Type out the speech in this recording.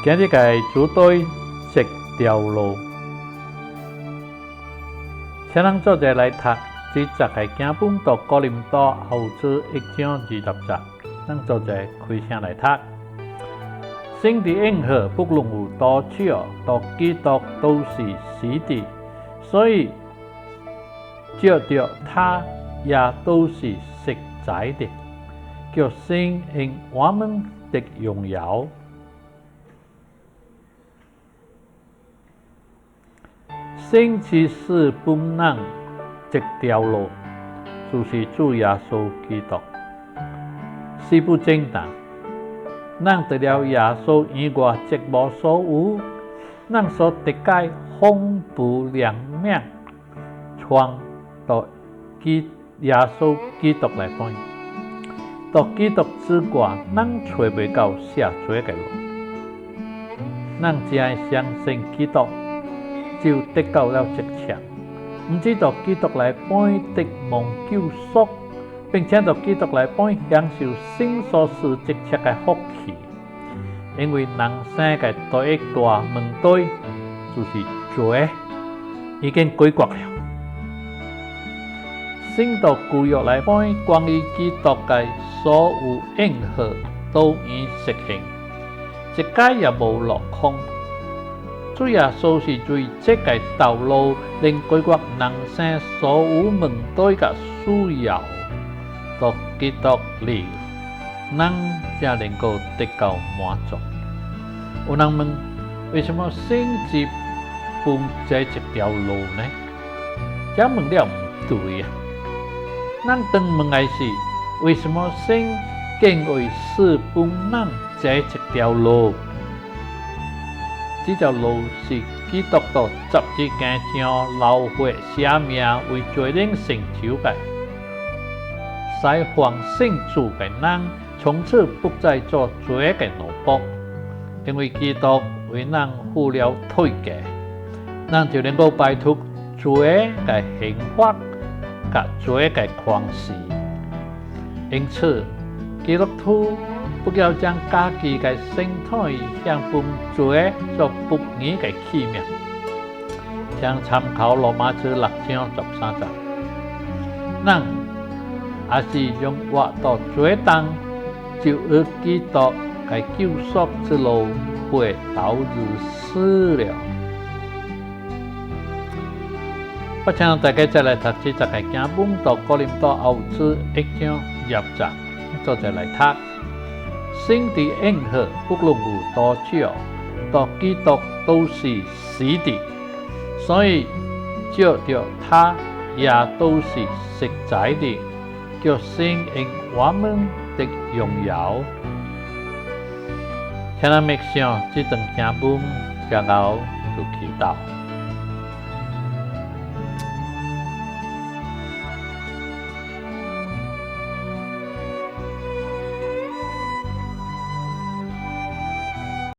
今日嘅主題一條路，請咱做者來讀，這集係經本到哥林多後書1章20節，咱做者開聲來讀。神的恩惠不論有多少，到基督都是死的，所以照着他也都是實在的，叫神因我們得榮耀。神只是本人一條路，就是主耶穌基督，是不正當。咱得了耶穌以外一無所有，咱所得嘅豐富良命，傳到耶穌基督來講，到基督之外，咱找袂到赦罪嘅路。咱只係相信基督，就得到了一切，唔止到基督來幫得蒙救贖，並且到基督來幫享受神所賜一切嘅福氣。因為人生嘅第一大問題就是罪，已經解決了。神到舊約來幫關於基督嘅所有恩惠都已實現，一解也無落空。主耶穌是最直嘅道路，令解決人生所有問題嘅需要。到基督裡，咱才能夠得到滿足。有人問，為什麼神只分這一條路呢？這問了唔對啊！咱當問嘅是，為什麼神竟會使本人這一條路？這條路是基督徒十字架上流血捨命為罪人成就的，使凡信主的人從此不再做罪的奴僕。因為基督為人付了代價，人就能夠擺脫罪的刑罰和罪的權勢。因此，基督徒不要將家己的身體獻奉罪所不義的器皿。請參考羅馬書6章13節。咱也是用活到罪中，就與基督嘅救贖之路背道而馳了。我請大家再來讀這集嘅經本到哥林多後書1章20節，做者來讀。神的恩惠不論有多少，到基督都是死的，所以照着他也都是實在的，叫神因我們得榮耀。請咱默想這段經文，然後就祈禱。